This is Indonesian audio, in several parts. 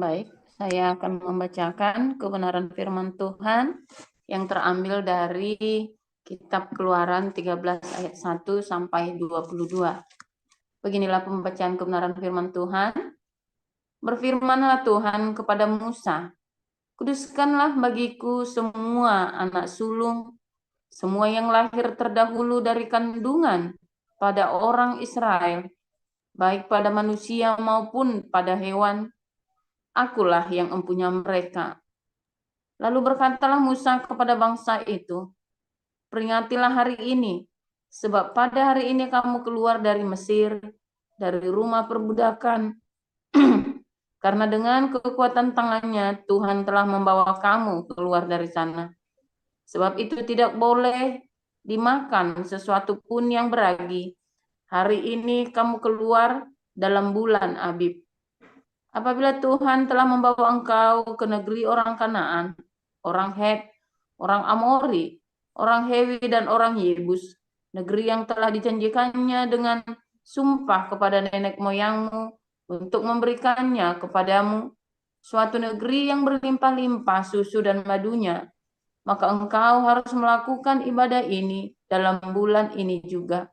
Baik, saya akan membacakan kebenaran firman Tuhan yang terambil dari Kitab Keluaran 13 ayat 1 sampai 22. Beginilah pembacaan kebenaran firman Tuhan. Berfirmanlah Tuhan kepada Musa, "Kuduskanlah bagiku semua anak sulung, semua yang lahir terdahulu dari kandungan pada orang Israel, baik pada manusia maupun pada hewan. Akulah yang empunya mereka." Lalu berkatalah Musa kepada bangsa itu, "Peringatilah hari ini, sebab pada hari ini kamu keluar dari Mesir, dari rumah perbudakan, karena dengan kekuatan tangannya Tuhan telah membawa kamu keluar dari sana. Sebab itu tidak boleh dimakan sesuatu pun yang beragi. Hari ini kamu keluar dalam bulan Abib. Apabila Tuhan telah membawa engkau ke negeri orang Kanaan, orang Het, orang Amori, orang Hewi, dan orang Yebus, negeri yang telah dijanjikannya dengan sumpah kepada nenek moyangmu untuk memberikannya kepadamu, suatu negeri yang berlimpah-limpah susu dan madunya, maka engkau harus melakukan ibadah ini dalam bulan ini juga.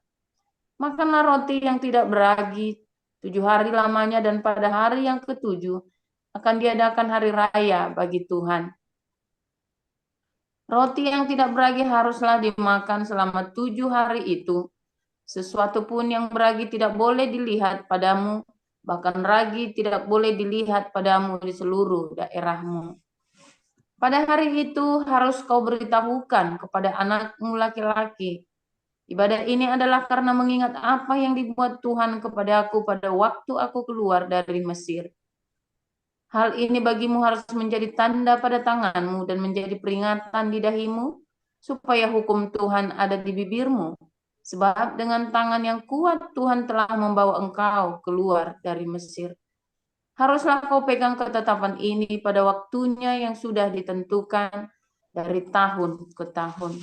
Makanlah roti yang tidak beragi 7 hari lamanya, dan pada hari yang ketujuh akan diadakan hari raya bagi Tuhan. Roti yang tidak beragi haruslah dimakan selama 7 hari itu. Sesuatu pun yang beragi tidak boleh dilihat padamu, bahkan ragi tidak boleh dilihat padamu di seluruh daerahmu. Pada hari itu harus kau beritahukan kepada anakmu laki-laki, ibadah ini adalah karena mengingat apa yang dibuat Tuhan kepadaku pada waktu aku keluar dari Mesir. Hal ini bagimu harus menjadi tanda pada tanganmu dan menjadi peringatan di dahimu, supaya hukum Tuhan ada di bibirmu. Sebab dengan tangan yang kuat Tuhan telah membawa engkau keluar dari Mesir. Haruslah kau pegang ketetapan ini pada waktunya yang sudah ditentukan dari tahun ke tahun.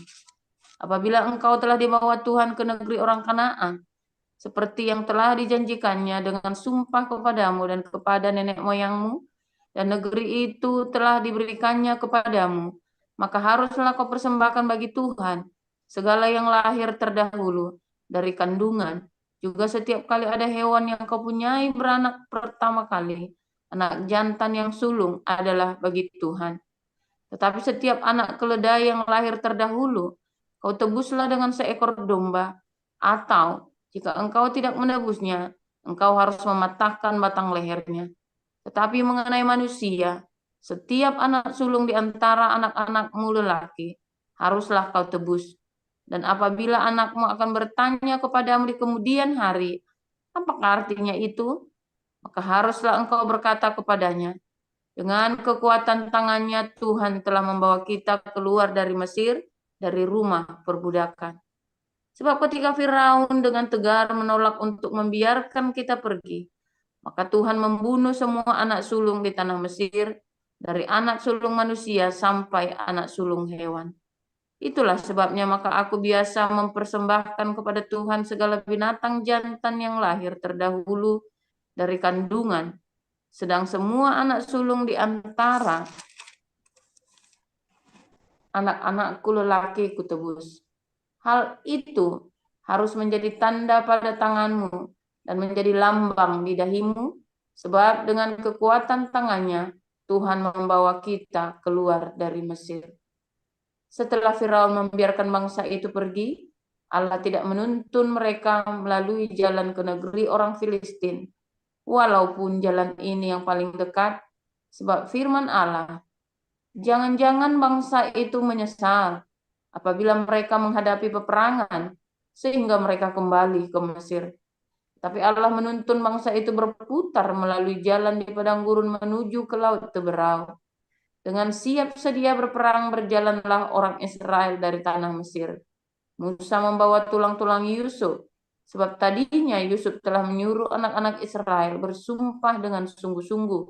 Apabila engkau telah dibawa Tuhan ke negeri orang Kanaan, seperti yang telah dijanjikannya dengan sumpah kepadamu dan kepada nenek moyangmu, dan negeri itu telah diberikannya kepadamu, maka haruslah kau persembahkan bagi Tuhan segala yang lahir terdahulu dari kandungan, juga setiap kali ada hewan yang kau punyai beranak pertama kali, anak jantan yang sulung adalah bagi Tuhan. Tetapi setiap anak keledai yang lahir terdahulu, kau tebuslah dengan seekor domba, atau jika engkau tidak menebusnya, engkau harus mematahkan batang lehernya. Tetapi mengenai manusia, setiap anak sulung di antara anak-anakmu lelaki, haruslah kau tebus. Dan apabila anakmu akan bertanya kepadamu di kemudian hari, apakah artinya itu? Maka haruslah engkau berkata kepadanya, dengan kekuatan tangannya Tuhan telah membawa kita keluar dari Mesir, dari rumah perbudakan. Sebab ketika Firaun dengan tegar menolak untuk membiarkan kita pergi, maka Tuhan membunuh semua anak sulung di tanah Mesir, dari anak sulung manusia sampai anak sulung hewan. Itulah sebabnya maka aku biasa mempersembahkan kepada Tuhan segala binatang jantan yang lahir terdahulu dari kandungan, sedang semua anak sulung di antara anak-anakku lelaki kutebus. Hal itu harus menjadi tanda pada tanganmu dan menjadi lambang di dahimu, sebab dengan kekuatan tangannya Tuhan membawa kita keluar dari Mesir. Setelah Firaun membiarkan bangsa itu pergi, Allah tidak menuntun mereka melalui jalan ke negeri orang Filistin, walaupun jalan ini yang paling dekat, sebab firman Allah, "Jangan-jangan bangsa itu menyesal apabila mereka menghadapi peperangan, sehingga mereka kembali ke Mesir." Tapi Allah menuntun bangsa itu berputar melalui jalan di padang gurun menuju ke Laut Teberau. Dengan siap sedia berperang berjalanlah orang Israel dari tanah Mesir. Musa membawa tulang-tulang Yusuf, sebab tadinya Yusuf telah menyuruh anak-anak Israel bersumpah dengan sungguh-sungguh,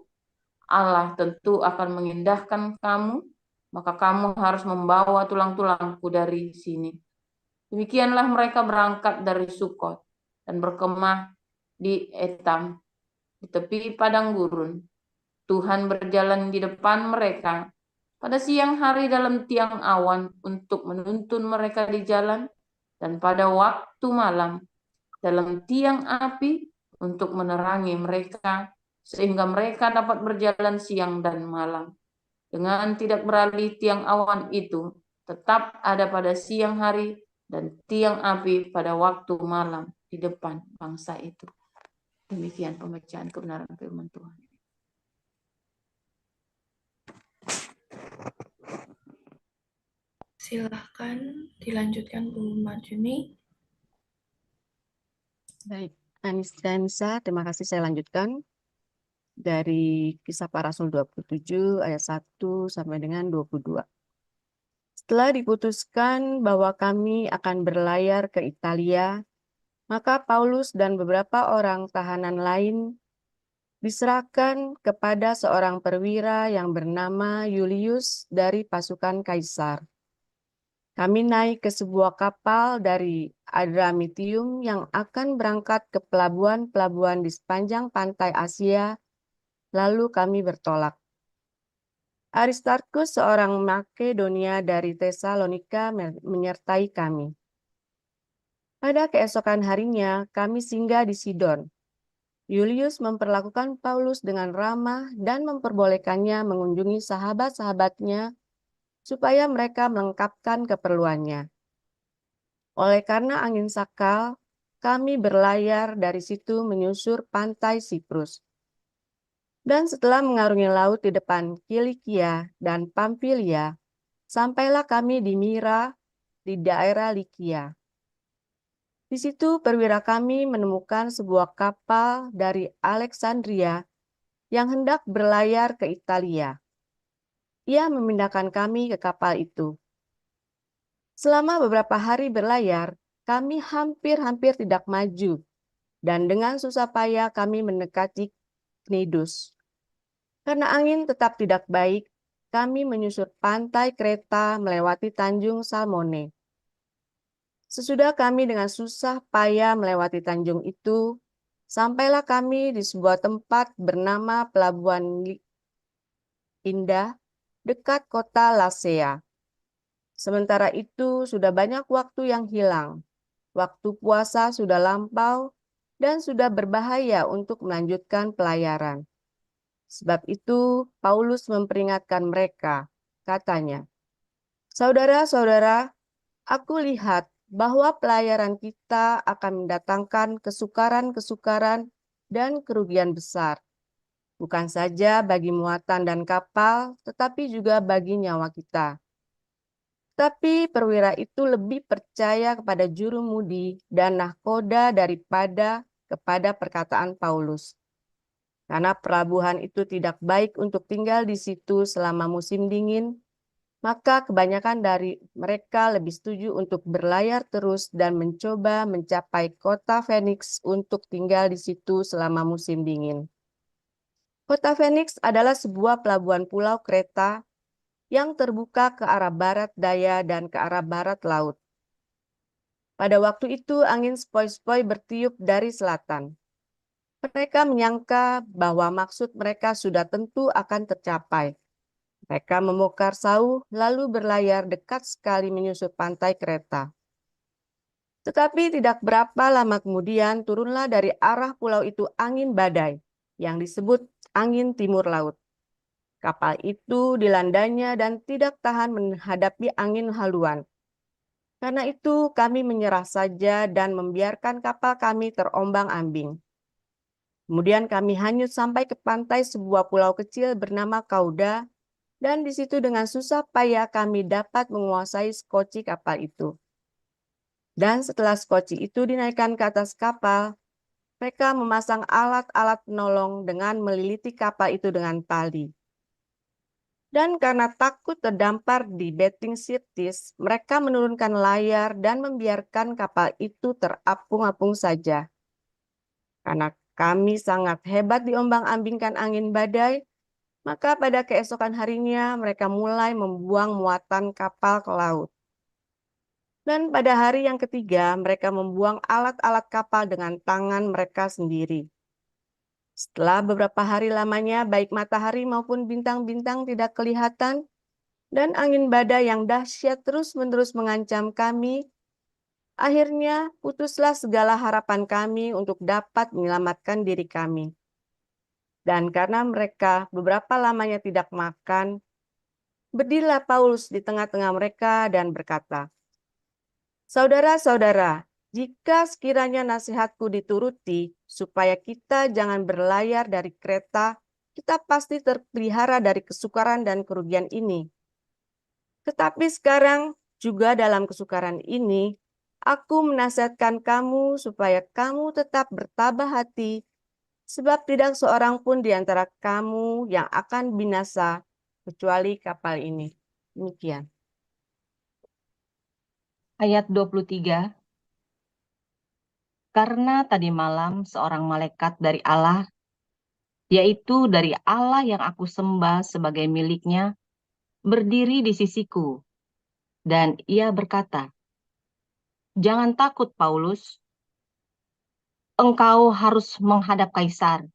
"Allah tentu akan mengindahkan kamu, maka kamu harus membawa tulang-tulangku dari sini." Demikianlah mereka berangkat dari Sukot dan berkemah di Etam, di tepi padang gurun. Tuhan berjalan di depan mereka pada siang hari dalam tiang awan untuk menuntun mereka di jalan, dan pada waktu malam dalam tiang api untuk menerangi mereka, sehingga mereka dapat berjalan siang dan malam. Dengan tidak beralih tiang awan itu tetap ada pada siang hari dan tiang api pada waktu malam di depan bangsa itu. Demikian pembacaan kebenaran firman Tuhan. Silahkan dilanjutkan Bu Marjuni. Baik, Anissa, terima kasih. Saya lanjutkan dari Kisah Para Rasul 27 ayat 1 sampai dengan 22. Setelah diputuskan bahwa kami akan berlayar ke Italia, maka Paulus dan beberapa orang tahanan lain diserahkan kepada seorang perwira yang bernama Julius dari pasukan Kaisar. Kami naik ke sebuah kapal dari Adramitium yang akan berangkat ke pelabuhan-pelabuhan di sepanjang pantai Asia, lalu kami bertolak. Aristarkus, seorang Makedonia dari Tesalonika, menyertai kami. Pada keesokan harinya, kami singgah di Sidon. Julius memperlakukan Paulus dengan ramah dan memperbolehkannya mengunjungi sahabat-sahabatnya supaya mereka melengkapkan keperluannya. Oleh karena angin sakal, kami berlayar dari situ menyusur pantai Siprus. Dan setelah mengarungi laut di depan Kilikia dan Pamfilia, sampailah kami di Mira, di daerah Likia. Di situ perwira kami menemukan sebuah kapal dari Alexandria yang hendak berlayar ke Italia. Ia memindahkan kami ke kapal itu. Selama beberapa hari berlayar, kami hampir-hampir tidak maju, dan dengan susah payah kami mendekati Knidus. Karena angin tetap tidak baik, kami menyusur pantai Kreta melewati Tanjung Salmone. Sesudah kami dengan susah payah melewati tanjung itu, sampailah kami di sebuah tempat bernama Pelabuhan Indah, dekat kota Lasea. Sementara itu sudah banyak waktu yang hilang. Waktu puasa sudah lampau dan sudah berbahaya untuk melanjutkan pelayaran. Sebab itu Paulus memperingatkan mereka, katanya, "Saudara-saudara, aku lihat bahwa pelayaran kita akan mendatangkan kesukaran-kesukaran dan kerugian besar, bukan saja bagi muatan dan kapal, tetapi juga bagi nyawa kita." Tapi perwira itu lebih percaya kepada jurumudi dan nahkoda daripada kepada perkataan Paulus. Karena pelabuhan itu tidak baik untuk tinggal di situ selama musim dingin, maka kebanyakan dari mereka lebih setuju untuk berlayar terus dan mencoba mencapai kota Phoenix untuk tinggal di situ selama musim dingin. Kota Phoenix adalah sebuah pelabuhan pulau Kreta yang terbuka ke arah barat daya dan ke arah barat laut. Pada waktu itu angin sepoi-sepoi bertiup dari selatan. Mereka menyangka bahwa maksud mereka sudah tentu akan tercapai. Mereka membongkar sauh lalu berlayar dekat sekali menyusur pantai Kreta. Tetapi tidak berapa lama kemudian turunlah dari arah pulau itu angin badai yang disebut angin timur laut. Kapal itu dilandanya dan tidak tahan menghadapi angin haluan. Karena itu kami menyerah saja dan membiarkan kapal kami terombang-ambing. Kemudian kami hanyut sampai ke pantai sebuah pulau kecil bernama Kauda, dan di situ dengan susah payah kami dapat menguasai skoci kapal itu. Dan setelah skoci itu dinaikkan ke atas kapal, mereka memasang alat-alat penolong dengan meliliti kapal itu dengan tali. Dan karena takut terdampar di Beting Sirtis, mereka menurunkan layar dan membiarkan kapal itu terapung-apung saja. Karena kami sangat hebat diombang-ambingkan angin badai, maka pada keesokan harinya mereka mulai membuang muatan kapal ke laut. Dan pada hari yang ketiga, mereka membuang alat-alat kapal dengan tangan mereka sendiri. Setelah beberapa hari lamanya, baik matahari maupun bintang-bintang tidak kelihatan, dan angin badai yang dahsyat terus-menerus mengancam kami, akhirnya putuslah segala harapan kami untuk dapat menyelamatkan diri kami. Dan karena mereka beberapa lamanya tidak makan, berdirilah Paulus di tengah-tengah mereka dan berkata, "Saudara-saudara, jika sekiranya nasihatku dituruti, supaya kita jangan berlayar dari Kreta, kita pasti terpelihara dari kesukaran dan kerugian ini. Tetapi sekarang juga dalam kesukaran ini, aku menasihatkan kamu supaya kamu tetap bertabah hati, sebab tidak seorang pun di antara kamu yang akan binasa, kecuali kapal ini." Demikian. Ayat 23. Karena tadi malam seorang malaikat dari Allah, yaitu dari Allah yang aku sembah sebagai miliknya, berdiri di sisiku, dan ia berkata, "Jangan takut, Paulus. Engkau harus menghadap Kaisar.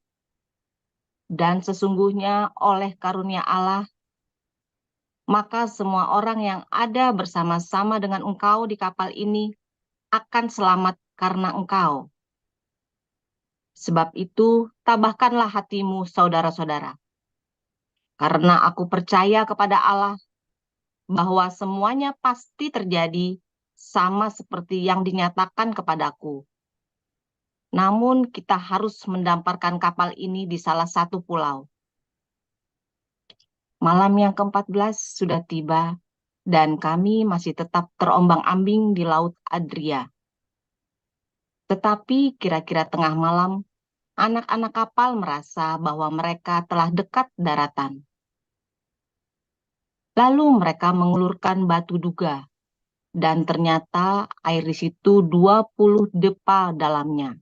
Dan sesungguhnya oleh karunia Allah, maka semua orang yang ada bersama-sama dengan engkau di kapal ini akan selamat karena engkau. Sebab itu, tabahkanlah hatimu, saudara-saudara. Karena aku percaya kepada Allah bahwa semuanya pasti terjadi sama seperti yang dinyatakan kepadaku. Namun kita harus mendamparkan kapal ini di salah satu pulau. Malam yang ke-14 sudah tiba, dan kami masih tetap terombang-ambing di Laut Adria. Tetapi kira-kira tengah malam, anak-anak kapal merasa bahwa mereka telah dekat daratan. Lalu mereka mengulurkan batu duga, dan ternyata air di situ 20 depa dalamnya.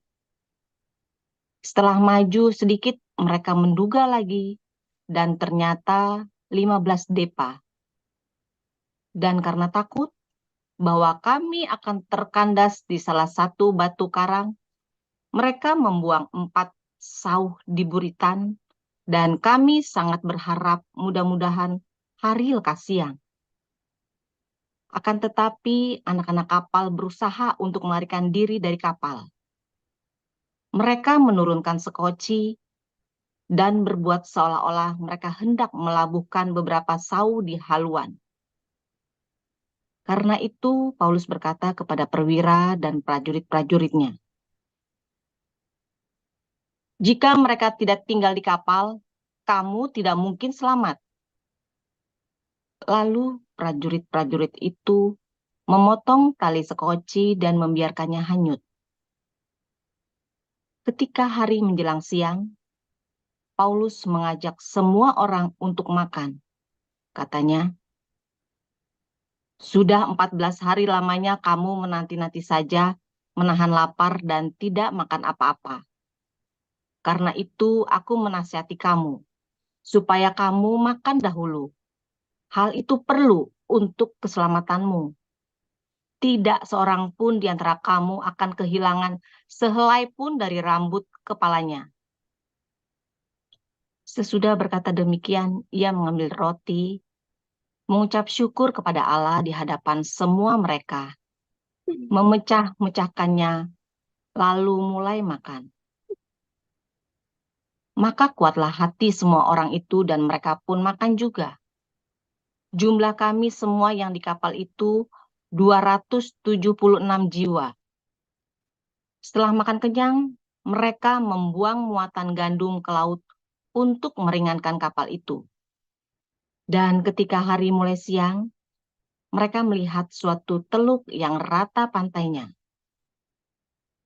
Setelah maju sedikit, mereka menduga lagi, dan ternyata 15 depa. Dan karena takut bahwa kami akan terkandas di salah satu batu karang, mereka membuang 4 sauh di buritan, dan kami sangat berharap mudah-mudahan hari lekas siang. Akan tetapi anak-anak kapal berusaha untuk melarikan diri dari kapal. Mereka menurunkan sekoci dan berbuat seolah-olah mereka hendak melabuhkan beberapa sauh di haluan. Karena itu Paulus berkata kepada perwira dan prajurit-prajuritnya, "Jika mereka tidak tinggal di kapal, kamu tidak mungkin selamat." Lalu prajurit-prajurit itu memotong tali sekoci dan membiarkannya hanyut. Ketika hari menjelang siang, Paulus mengajak semua orang untuk makan. Katanya, "Sudah 14 hari lamanya kamu menanti-nanti saja, menahan lapar dan tidak makan apa-apa. Karena itu aku menasihati kamu, supaya kamu makan dahulu. Hal itu perlu untuk keselamatanmu. Tidak seorang pun di antara kamu akan kehilangan sehelai pun dari rambut kepalanya." Sesudah berkata demikian, ia mengambil roti, mengucap syukur kepada Allah di hadapan semua mereka, memecah-mecahkannya, lalu mulai makan. Maka kuatlah hati semua orang itu dan mereka pun makan juga. Jumlah kami semua yang di kapal itu 276 jiwa. Setelah makan kenyang, mereka membuang muatan gandum ke laut untuk meringankan kapal itu. Dan ketika hari mulai siang, mereka melihat suatu teluk yang rata pantainya.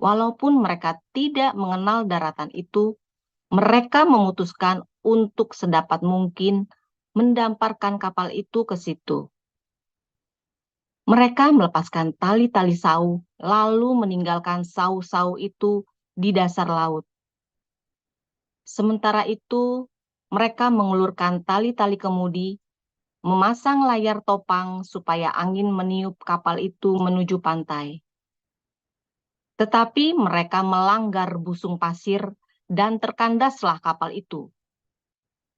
Walaupun mereka tidak mengenal daratan itu, mereka memutuskan untuk sedapat mungkin mendamparkan kapal itu ke situ. Mereka melepaskan tali-tali sauh, lalu meninggalkan sauh-sauh itu di dasar laut. Sementara itu, mereka mengulurkan tali-tali kemudi, memasang layar topang supaya angin meniup kapal itu menuju pantai. Tetapi mereka melanggar busung pasir dan terkandaslah kapal itu.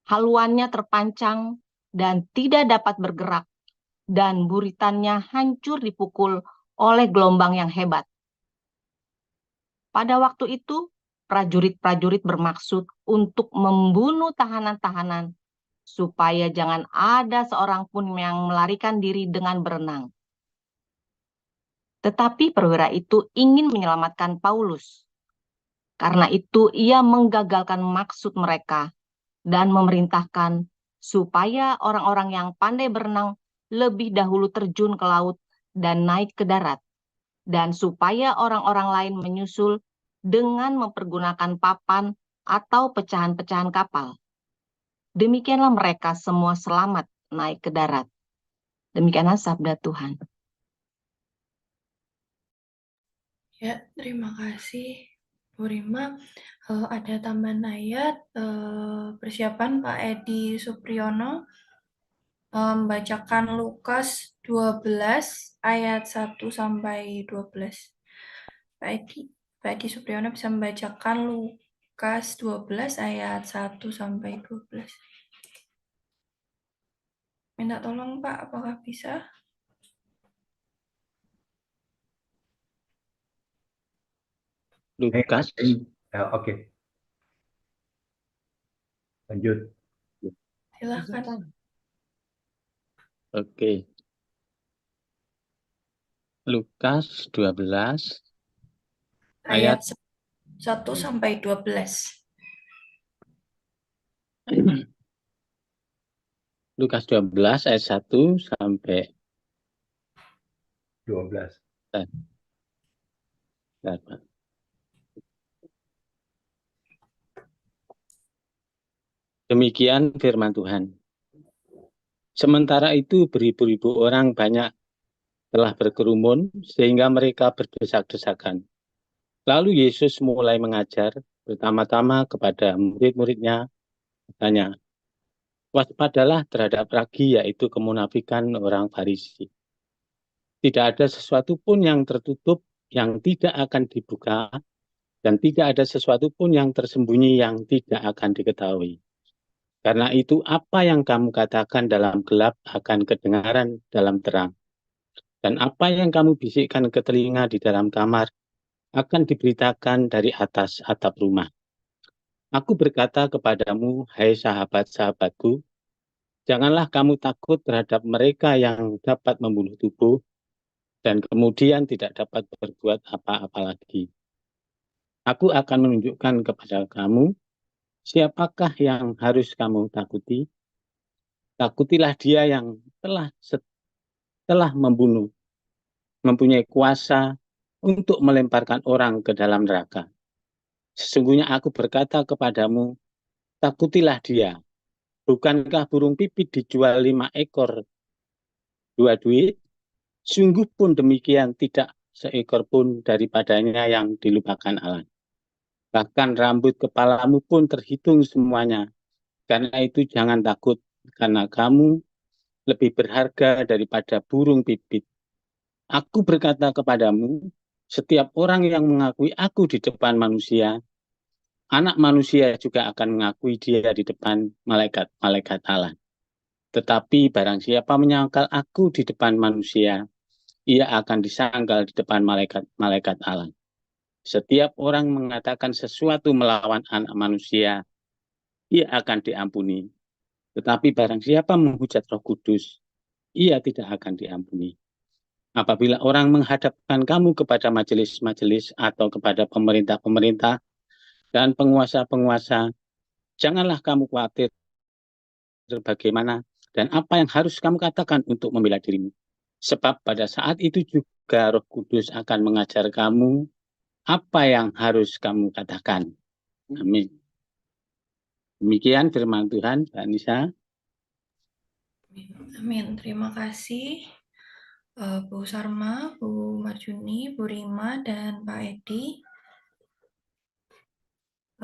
Haluannya terpancang dan tidak dapat bergerak, dan buritannya hancur dipukul oleh gelombang yang hebat. Pada waktu itu, prajurit-prajurit bermaksud untuk membunuh tahanan-tahanan, supaya jangan ada seorang pun yang melarikan diri dengan berenang. Tetapi perwira itu ingin menyelamatkan Paulus. Karena itu ia menggagalkan maksud mereka dan memerintahkan supaya orang-orang yang pandai berenang lebih dahulu terjun ke laut dan naik ke darat, dan supaya orang-orang lain menyusul dengan mempergunakan papan atau pecahan-pecahan kapal. Demikianlah mereka semua selamat naik ke darat. Demikianlah sabda Tuhan. Ya, terima kasih Bu Rima. Ada tambahan ayat, persiapan Pak Edi Supriyono membacakan Lukas 12 ayat 1 sampai 12. Pak Edi Supriyono bisa membacakan Lukas 12 ayat 1 sampai 12. Minta tolong Pak, apakah bisa? Lukas. Oke. Lanjut. Silakan. Oke. Lukas 12 Ayat 1 sampai 12. Lukas 12 ayat 1 sampai 12. Demikian firman Tuhan. Sementara itu beribu-ribu orang banyak telah berkerumun sehingga mereka berdesak-desakan. Lalu Yesus mulai mengajar pertama-tama kepada murid-muridnya, katanya, waspadalah terhadap ragi, yaitu kemunafikan orang Farisi. Tidak ada sesuatu pun yang tertutup yang tidak akan dibuka, dan tidak ada sesuatu pun yang tersembunyi yang tidak akan diketahui. Karena itu apa yang kamu katakan dalam gelap akan kedengaran dalam terang. Dan apa yang kamu bisikkan ke telinga di dalam kamar akan diberitakan dari atas atap rumah. Aku berkata kepadamu, hai sahabat-sahabatku, janganlah kamu takut terhadap mereka yang dapat membunuh tubuh dan kemudian tidak dapat berbuat apa-apa lagi. Aku akan menunjukkan kepada kamu siapakah yang harus kamu takuti. Takutilah dia yang telah membunuh, mempunyai kuasa untuk melemparkan orang ke dalam neraka. Sesungguhnya aku berkata kepadamu, takutilah dia. Bukankah burung pipit dijual 5 ekor 2 duit? Sungguh pun demikian tidak seekor pun daripadanya yang dilupakan Allah. Bahkan rambut kepalamu pun terhitung semuanya. Karena itu jangan takut, karena kamu lebih berharga daripada burung pipit. Aku berkata kepadamu, setiap orang yang mengakui aku di depan manusia, Anak manusia juga akan mengakui dia di depan malaikat-malaikat Allah. Tetapi barang siapa menyangkal aku di depan manusia, ia akan disangkal di depan malaikat-malaikat Allah. Setiap orang mengatakan sesuatu melawan anak manusia, ia akan diampuni. Tetapi barang siapa menghujat Roh Kudus, ia tidak akan diampuni. Apabila orang menghadapkan kamu kepada majelis-majelis atau kepada pemerintah-pemerintah dan penguasa-penguasa, janganlah kamu khawatir bagaimana dan apa yang harus kamu katakan untuk membela dirimu. Sebab pada saat itu juga Roh Kudus akan mengajar kamu apa yang harus kamu katakan. Amin. Demikian firman Tuhan, Mbak Nisa. Amin. Terima kasih Bu Sarma, Bu Marjuni, Bu Rima, dan Pak Edi.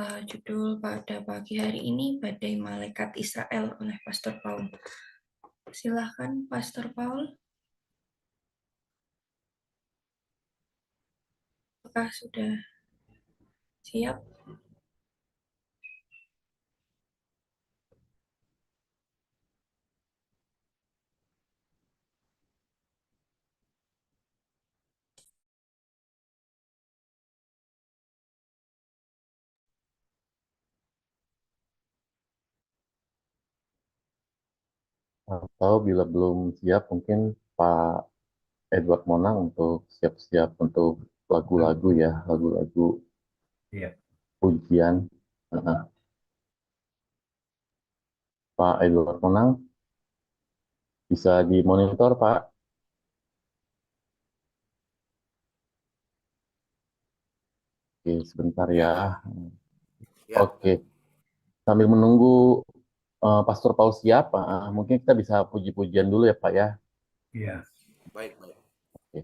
Judul pada pagi hari ini, Badai Malaikat Israel oleh Pastor Paul. Silahkan Pastor Paul. Apakah sudah siap? Atau bila belum siap, mungkin Pak Edward Monang untuk siap-siap untuk lagu-lagu ya, lagu-lagu Iya. pujian. Pak Edward Monang bisa dimonitor, Pak. Oke, sebentar ya. Ya. Oke, sambil menunggu Pastor Paul siap, mungkin kita bisa puji-pujian dulu ya, Pak ya. Iya. Baik, baik. Oke.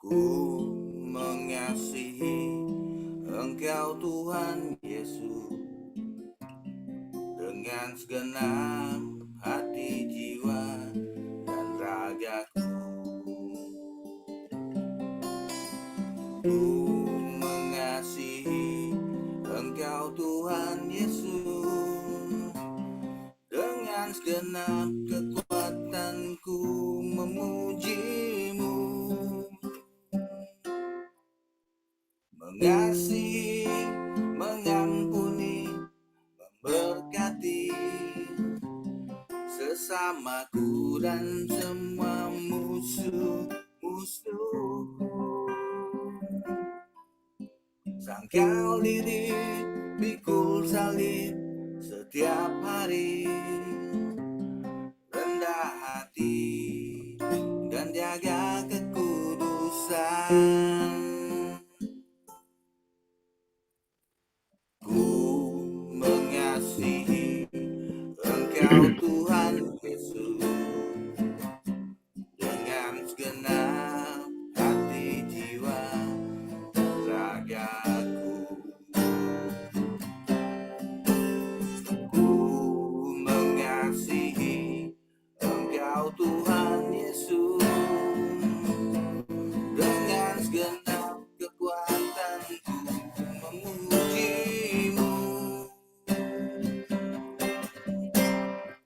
Ku mengasihi Engkau Tuhan Yesus dengan segenap hati, jiwa, dan ragaku. Ku mengasihi Engkau Tuhan Yesus dengan segenap kekuatanku memujimu. Mengasihi, mengampuni, memberkati sesamaku dan semua musuh-musuhku. Sangkal diri, pikul salib setiap hari, rendah hati dan jaga kekudusan. Ku mengasihi Engkau Tuhan Yesus dengan segenap hati, jiwa, dan ragaku. Ku mengasihi Engkau Tuhan Yesus dengan segenap kekuatanku memujimu.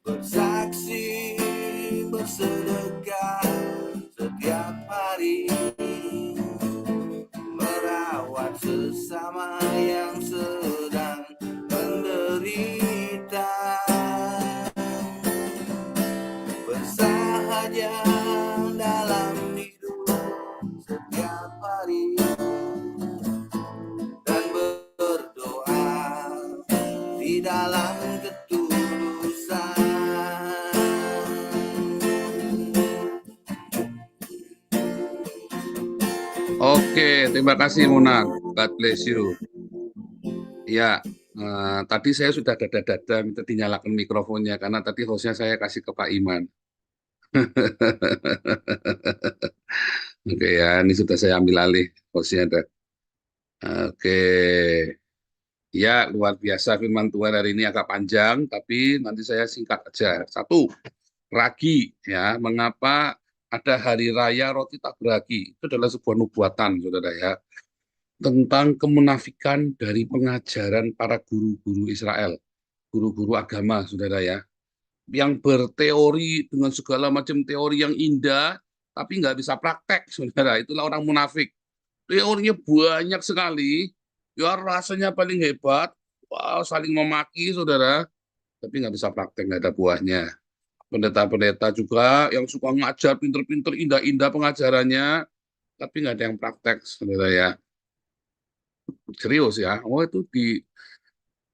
Bersaksi, bersedekah setiap hari, merawat sesama yang sedang menderita, bersahaja dalam hidup setiap hari, dan berdoa di dalam ketulusan. Oke, terima kasih Monang. God bless you. Ya, tadi saya sudah dada-dada minta dinyalakan mikrofonnya karena tadi hostnya saya kasih ke Pak Iman. Oke ya, ini sudah saya ambil alih hostnya. Oke, ya luar biasa firman Tuhan hari ini agak panjang, tapi nanti saya singkat aja. Satu, ragi ya, mengapa ada hari raya roti tak beragi? Itu adalah sebuah nubuatan, saudara ya, tentang kemunafikan dari pengajaran para guru-guru Israel, guru-guru agama, saudara ya, yang berteori dengan segala macam teori yang indah, tapi nggak bisa praktek, saudara. Itulah orang munafik. Teorinya banyak sekali, ya rasanya paling hebat, wow, saling memaki, saudara, tapi nggak bisa praktek, nggak ada buahnya. Pendeta-pendeta juga yang suka ngajar pinter-pinter, indah-indah pengajarannya, tapi nggak ada yang praktek, saudara ya. Serius ya, oh itu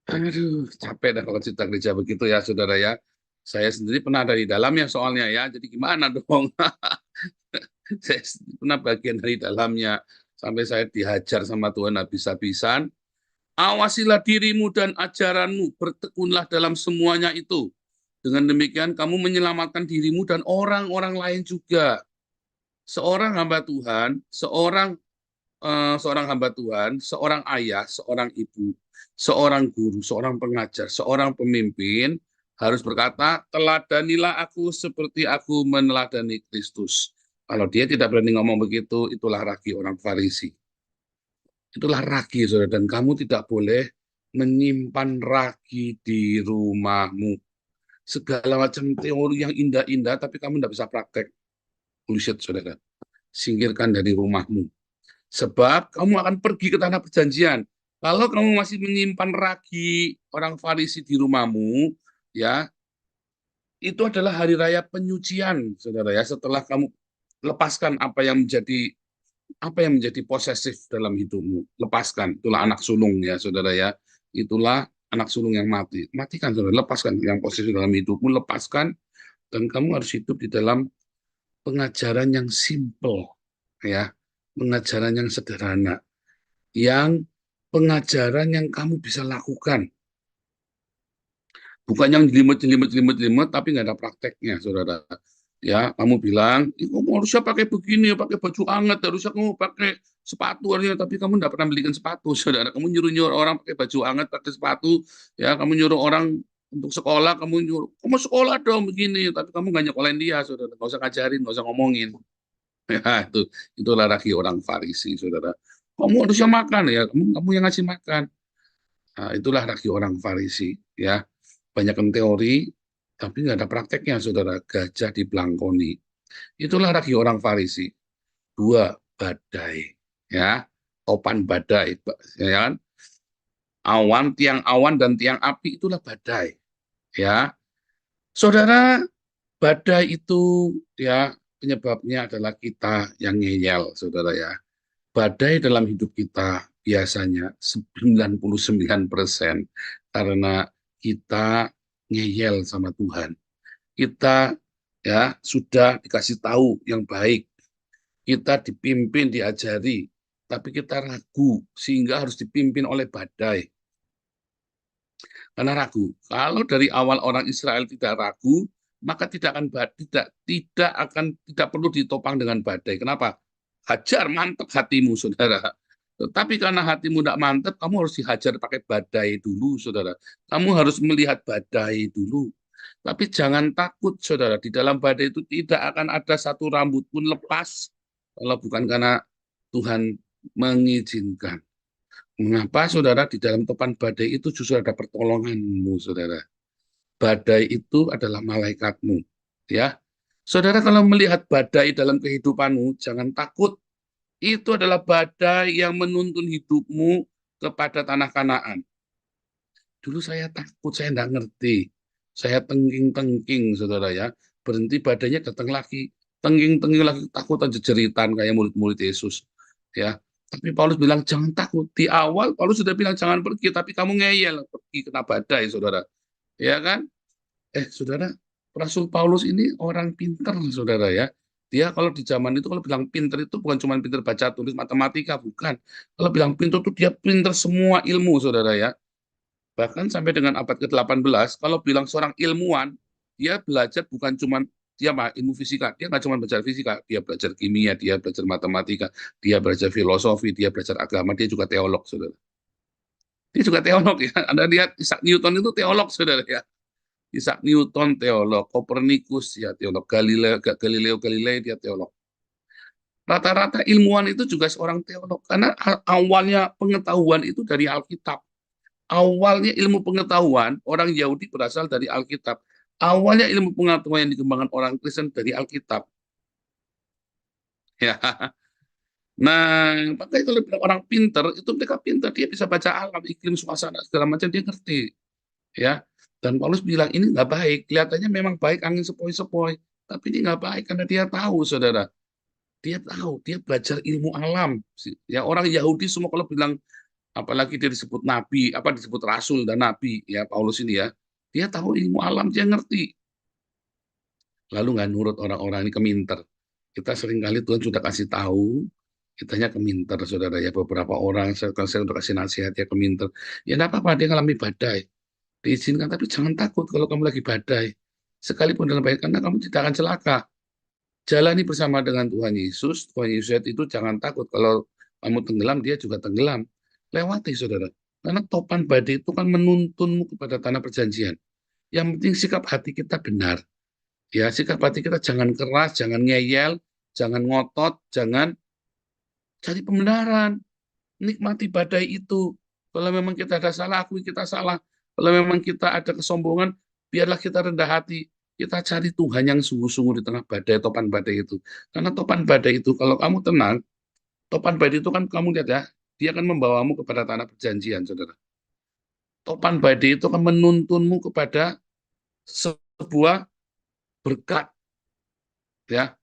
aduh, capek dah kalau cerita gereja begitu ya, saudara ya. Saya sendiri pernah ada di dalamnya soalnya ya, jadi gimana dong? Saya pernah bagian dari dalamnya, sampai saya dihajar sama Tuhan habis-habisan. Awasilah dirimu dan ajaranmu, bertekunlah dalam semuanya itu. Dengan demikian kamu menyelamatkan dirimu dan orang-orang lain juga. Seorang hamba Tuhan, seorang hamba Tuhan, seorang ayah, seorang ibu, seorang guru, seorang pengajar, seorang pemimpin harus berkata, teladanilah aku seperti aku meneladani Kristus. Kalau dia tidak berani ngomong begitu, itulah ragi orang Farisi. Itulah ragi, saudara. Dan kamu tidak boleh menyimpan ragi di rumahmu. Segala macam teori yang indah-indah, tapi kamu tidak bisa praktek. Bullshit, saudara. Singkirkan dari rumahmu. Sebab kamu akan pergi ke tanah perjanjian. Kalau kamu masih menyimpan ragi orang Farisi di rumahmu, ya, itu adalah hari raya penyucian, saudara ya. Setelah kamu lepaskan apa yang menjadi posesif dalam hidupmu, lepaskan. Itulah anak sulung ya, saudara ya. Itulah anak sulung yang mati. Matikan, saudara. Lepaskan yang posesif dalam hidupmu, lepaskan. Dan kamu harus hidup di dalam pengajaran yang simple, ya, pengajaran yang sederhana, yang pengajaran yang kamu bisa lakukan. Bukan yang jelimet, tapi nggak ada prakteknya, saudara. Ya, kamu bilang, kamu harusnya pakai begini, pakai baju hangat, harusnya kamu pakai sepatu, harusnya, tapi kamu nggak pernah belikan sepatu, saudara. Kamu nyuruh orang pakai baju hangat, pakai sepatu, ya, kamu nyuruh orang untuk sekolah, kamu sekolah dong begini, tapi kamu nggak nyekolahin dia, saudara. Nggak usah ngajarin, nggak usah ngomongin. Ya, itulah lagi orang Farisi, saudara. Kamu harusnya makan, ya, kamu yang ngasih makan. Nah, itulah lagi orang Farisi, ya. Banyak teori, tapi nggak ada prakteknya, saudara. Gajah dibelangkoni. Itulah lagi orang Farisi. 2, badai, ya, topan badai, ya kan? Awan, tiang awan dan tiang api itulah badai, ya. Saudara, badai itu ya penyebabnya adalah kita yang ngeyel, saudara ya. Badai dalam hidup kita biasanya 99% karena kita ngeyel sama Tuhan. Kita ya sudah dikasih tahu yang baik. Kita dipimpin, diajari, tapi kita ragu sehingga harus dipimpin oleh badai. Karena ragu. Kalau dari awal orang Israel tidak ragu, maka tidak perlu ditopang dengan badai. Kenapa? Hajar mantap hatimu, saudara. Tetapi karena hatimu tidak mantap, kamu harus dihajar pakai badai dulu, saudara. Kamu harus melihat badai dulu. Tapi jangan takut, saudara. Di dalam badai itu tidak akan ada satu rambut pun lepas, kalau bukan karena Tuhan mengizinkan. Mengapa, saudara, di dalam topan badai itu justru ada pertolonganmu, saudara. Badai itu adalah malaikatmu, ya. Saudara, kalau melihat badai dalam kehidupanmu, jangan takut. Itu adalah badai yang menuntun hidupmu kepada tanah Kanaan. Dulu saya takut, saya tidak ngerti. Saya tengking-tengking, saudara ya. Berhenti badainya datang lagi. Tengking-tengking lagi, takutan jejeritan kayak murid-murid Yesus. Ya. Tapi Paulus bilang, jangan takut. Di awal Paulus sudah bilang, jangan pergi. Tapi kamu ngeyel, pergi kena badai, saudara. Ya kan? Saudara, Rasul Paulus ini orang pinter, saudara ya. Dia kalau di zaman itu, kalau bilang pinter itu bukan cuma pinter baca, tulis, matematika, bukan. Kalau bilang pinter itu dia pinter semua ilmu, saudara ya. Bahkan sampai dengan abad ke-18, kalau bilang seorang ilmuwan, dia belajar bukan cuma ilmu fisika, dia nggak cuma belajar fisika, dia belajar kimia, dia belajar matematika, dia belajar filosofi, dia belajar agama, dia juga teolog, saudara. Dia juga teolog ya. Anda lihat Isaac Newton itu teolog, saudara ya. Isaac Newton teolog, Kopernikus ya teolog, Galileo Galilei dia teolog. Rata-rata ilmuwan itu juga seorang teolog, karena awalnya pengetahuan itu dari Alkitab. Awalnya ilmu pengetahuan orang Yahudi berasal dari Alkitab. Awalnya ilmu pengetahuan yang dikembangkan orang Kristen dari Alkitab. Ya. Nah, makanya kalau orang pinter, itu mereka pinter, dia bisa baca alam, iklim, suasana, segala macam, dia ngerti. Ya. Dan Paulus bilang, ini nggak baik. Kelihatannya memang baik, angin sepoi-sepoi. Tapi ini nggak baik, karena dia tahu, saudara. Dia tahu, dia belajar ilmu alam. Ya, orang Yahudi semua kalau bilang, apalagi dia disebut nabi, disebut rasul dan nabi, ya Paulus ini ya, dia tahu ilmu alam, dia ngerti. Lalu nggak nurut orang-orang ini, keminter. Kita seringkali Tuhan sudah kasih tahu, kitanya keminter, saudara ya. Beberapa orang saya sudah kasih nasihat ya keminter. Ya enggak apa-apa, dia ngalami badai, diizinkan, tapi jangan takut kalau kamu lagi badai. Sekalipun dalam badai, karena kamu tidak akan celaka. Jalani bersama dengan Tuhan Yesus. Tuhan Yesus itu jangan takut, kalau kamu tenggelam, dia juga tenggelam. Lewati, saudara. Karena topan badai itu kan menuntunmu kepada tanah perjanjian. Yang penting sikap hati kita benar. Ya, sikap hati kita jangan keras, jangan ngeyel, jangan ngotot, jangan cari pembenaran. nikmati badai itu. Kalau memang kita ada salah, akui kita salah. Kalau memang kita ada kesombongan, biarlah kita rendah hati. Kita cari Tuhan yang sungguh-sungguh di tengah badai, topan badai itu. Karena topan badai itu, kalau kamu tenang, topan badai itu kan kamu lihat ya, dia akan membawamu kepada tanah perjanjian, saudara. Topan badai itu akan menuntunmu kepada sebuah berkat. Ya,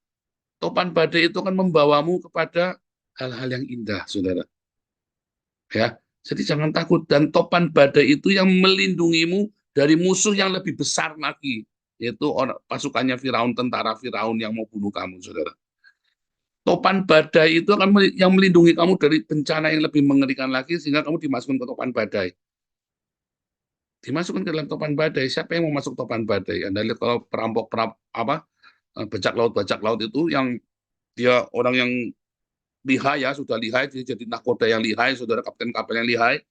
topan badai itu akan membawamu kepada hal-hal yang indah, saudara. Ya, jadi jangan takut. Dan topan badai itu yang melindungimu dari musuh yang lebih besar lagi, yaitu pasukannya Firaun, tentara Firaun yang mau bunuh kamu, saudara. Topan badai itu akan yang melindungi kamu dari bencana yang lebih mengerikan lagi, sehingga kamu dimasukkan ke topan badai. Dimasukkan ke dalam topan badai. Siapa yang mau masuk topan badai? Anda lihat kalau perampok bajak laut itu yang dia orang yang lihai ya, sudah lihai, dia jadi nakoda yang lihai, saudara, kapten kapal yang lihai.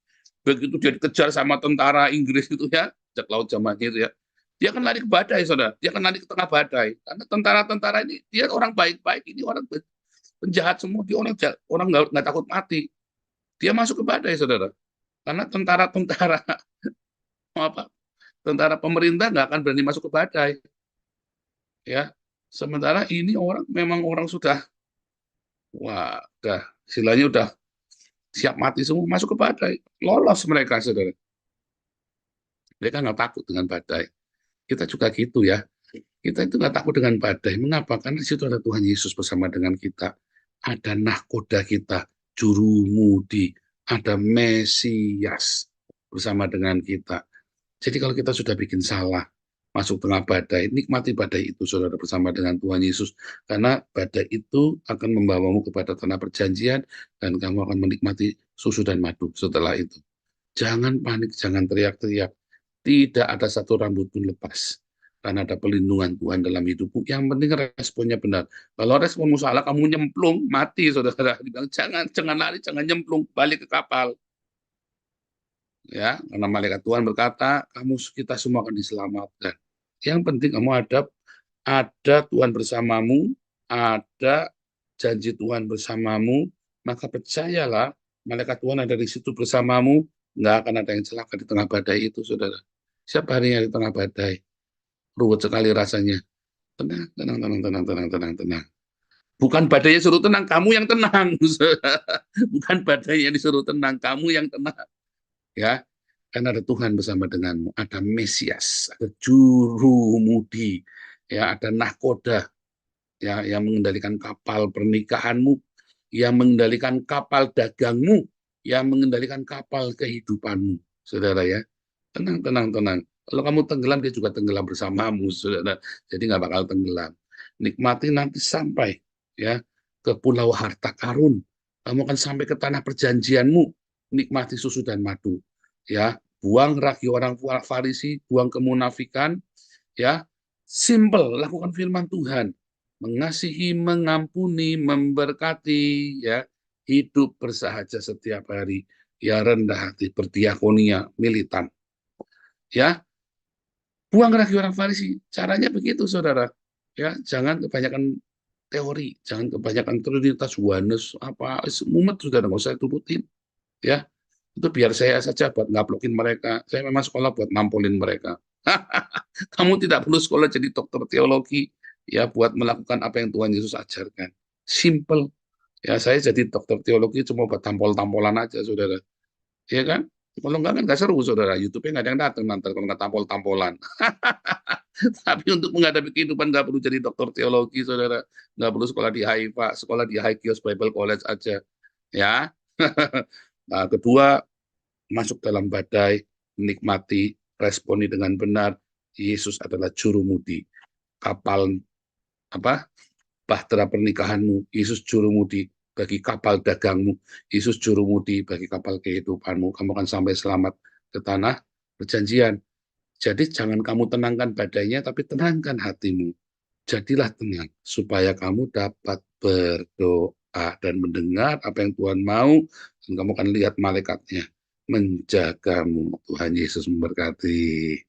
Begitu dia dikejar sama tentara Inggris itu ya, bajak laut zaman itu ya, dia akan lari ke badai, saudara. Dia akan lari ke tengah badai. Karena tentara-tentara ini, dia orang baik-baik, ini orang penjahat semua, dia orang nggak takut mati. Dia masuk ke badai, saudara. Karena tentara-tentara tentara pemerintah nggak akan berani masuk ke badai. Ya, sementara ini memang orang sudah, wah, istilahnya udah siap mati semua, masuk ke badai, lolos mereka, saudara. Mereka nggak takut dengan badai. Kita juga gitu ya. Kita itu nggak takut dengan badai. Mengapa? Karena di situ ada Tuhan Yesus bersama dengan kita. Ada nahkoda kita, juru mudi, ada Mesias bersama dengan kita. Jadi kalau kita sudah bikin salah, masuk tengah badai, nikmati badai itu, saudara, bersama dengan Tuhan Yesus. Karena badai itu akan membawamu kepada tanah perjanjian, dan kamu akan menikmati susu dan madu setelah itu. Jangan panik, jangan teriak-teriak. Tidak ada satu rambut pun lepas. Karena ada pelindungan Tuhan dalam hidupmu. Yang penting responnya benar. Kalau responmu salah, kamu nyemplung, mati, saudara. Dibilang, jangan lari, jangan nyemplung, balik ke kapal. Ya, karena malaikat Tuhan berkata, kita semua akan diselamatkan. Yang penting kamu ada Tuhan bersamamu, ada janji Tuhan bersamamu, maka percayalah, malaikat Tuhan ada di situ bersamamu, nggak akan ada yang celaka di tengah badai itu, saudara. Siapa harinya di tengah badai? Ruwet sekali rasanya. Tenang. Bukan badainya suruh tenang, kamu yang tenang. Bukan badai yang disuruh tenang, kamu yang tenang. Ya, karena ada Tuhan bersama denganmu, ada Mesias, ada juru mudi, ya, ada nahkoda, ya, yang mengendalikan kapal pernikahanmu, yang mengendalikan kapal dagangmu, yang mengendalikan kapal kehidupanmu, saudara ya. Tenang. Kalau kamu tenggelam, dia juga tenggelam bersamamu, saudara. Jadi nggak bakal tenggelam. Nikmati nanti sampai ya ke pulau harta karun. Kamu akan sampai ke tanah perjanjianmu. Nikmati susu dan madu. Ya, buang ragi orang Farisi, buang kemunafikan. Ya, simple, lakukan firman Tuhan. Mengasihi, mengampuni, memberkati. Ya, hidup bersahaja setiap hari. Ya, rendah hati, berdiakonia, militan. Ya, buang ragi orang Farisi. Caranya begitu, saudara. Ya, jangan kebanyakan teori, jangan kebanyakan Trinitas, Oneness, mumet sudah nggak usah turutin. Ya, itu biar saya saja buat ngaplokin mereka. Saya memang sekolah buat nampolin mereka. Kamu tidak perlu sekolah jadi dokter teologi, ya, buat melakukan apa yang Tuhan Yesus ajarkan. Simple. Ya, saya jadi dokter teologi cuma buat tampol-tampolan aja, saudara. Ya kan? Kalau enggak kan nggak seru, saudara. YouTube-nya nggak ada yang datang nanti kalau nggak tampol-tampolan. Tapi untuk menghadapi kehidupan nggak perlu jadi dokter teologi, saudara. Nggak perlu sekolah di HIPA, sekolah di High Kiosk Bible College aja. Ya. Nah, kedua, masuk dalam badai, menikmati, responi dengan benar. Yesus adalah juru mudi. Kapal bahtera pernikahanmu, Yesus juru mudi bagi kapal dagangmu, Yesus juru mudi bagi kapal kehidupanmu. Kamu akan sampai selamat ke tanah perjanjian. Jadi jangan kamu tenangkan badainya, tapi tenangkan hatimu. Jadilah tenang, supaya kamu dapat berdoa dan mendengar apa yang Tuhan mau, dan kamu akan lihat malaikatnya menjagamu. Tuhan Yesus memberkati.